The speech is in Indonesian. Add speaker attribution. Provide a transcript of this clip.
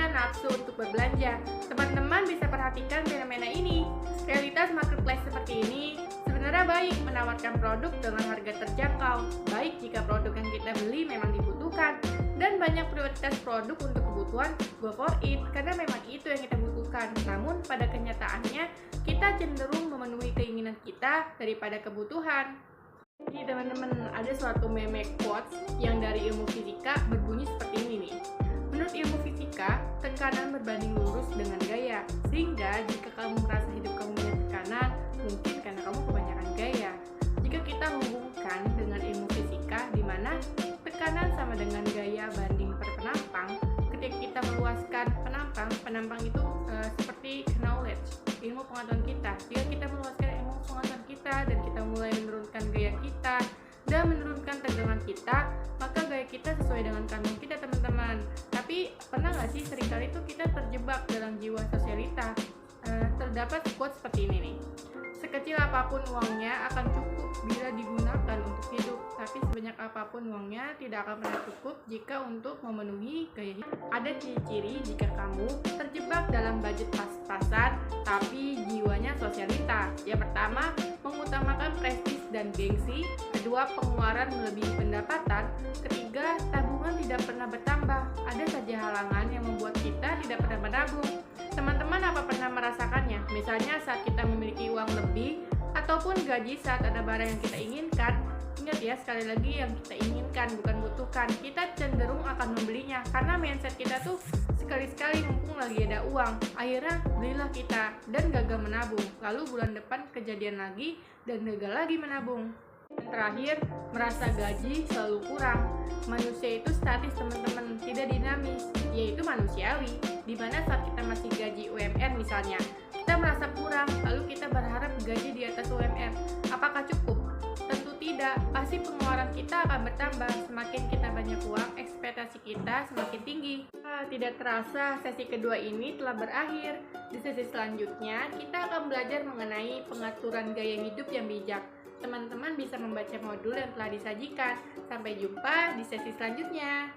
Speaker 1: kita nafsu untuk berbelanja. Teman-teman bisa perhatikan fenomena ini. Realitas marketplace seperti ini sebenarnya baik menawarkan produk dengan harga terjangkau, baik jika produk yang kita beli memang dibutuhkan, dan banyak prioritas produk untuk kebutuhan go for it, karena memang itu yang kita butuhkan. Namun pada kenyataannya, kita cenderung memenuhi keinginan kita daripada kebutuhan. Jadi teman-teman, ada suatu meme quotes yang dari ilmu fisika berbunyi seperti ini nih. Menurut ilmu fisika, tekanan berbanding lurus dengan gaya. Sehingga jika kamu merasa hidup kamu punya tekanan, mungkin karena kamu kebanyakan gaya. Jika kita hubungkan dengan ilmu fisika, di mana tekanan sama dengan gaya banding per penampang, ketika kita meluaskan penampang itu seperti knowledge, ilmu pengetahuan kita. Jika kita meluaskan ilmu pengetahuan kita dan kita mulai menurunkan gaya kita dan menurunkan tegangan kita, maka gaya kita sesuai dengan kantong kita, teman-teman. Tapi pernah nggak sih seringkali itu kita terjebak dalam jiwa sosialita? Terdapat quote seperti ini nih. Sekecil apapun uangnya akan cukup bila digunakan untuk hidup, tapi sebanyak apapun uangnya tidak akan pernah cukup jika untuk memenuhi gaya hidup. Ada ciri-ciri jika kamu terjebak dalam budget pas-pasan tapi jiwanya sosialita. Yang pertama, mengutamakan prestis dan gengsi. Kedua, pengeluaran melebihi pendapatan. Ketiga, tabungan tidak pernah bertambah. Ada saja halangan yang membuat kita tidak pernah menabung. Teman-teman apa pernah merasakannya? Misalnya saat kita memiliki uang lebih ataupun gaji saat ada barang yang kita inginkan. Ingat ya, sekali lagi yang kita inginkan bukan butuhkan. Kita cenderung akan membelinya karena mindset kita tuh sekali-sekali mumpung lagi ada uang. Akhirnya belilah kita dan gagal menabung. Lalu bulan depan kejadian lagi dan gagal lagi menabung. Yang terakhir, merasa gaji selalu kurang. Manusia itu statis, teman-teman, tidak dinamis, yaitu manusiawi. Dimana saat kita masih gaji UMR misalnya, kita merasa kurang, lalu kita berharap gaji di atas UMR. Apakah cukup? Tentu tidak, pasti pengeluaran kita akan bertambah. Semakin kita banyak uang, ekspektasi kita semakin tinggi. Tidak terasa, sesi kedua ini telah berakhir. Di sesi selanjutnya, kita akan belajar mengenai pengaturan gaya hidup yang bijak. Teman-teman bisa membaca modul yang telah disajikan. Sampai jumpa di sesi selanjutnya.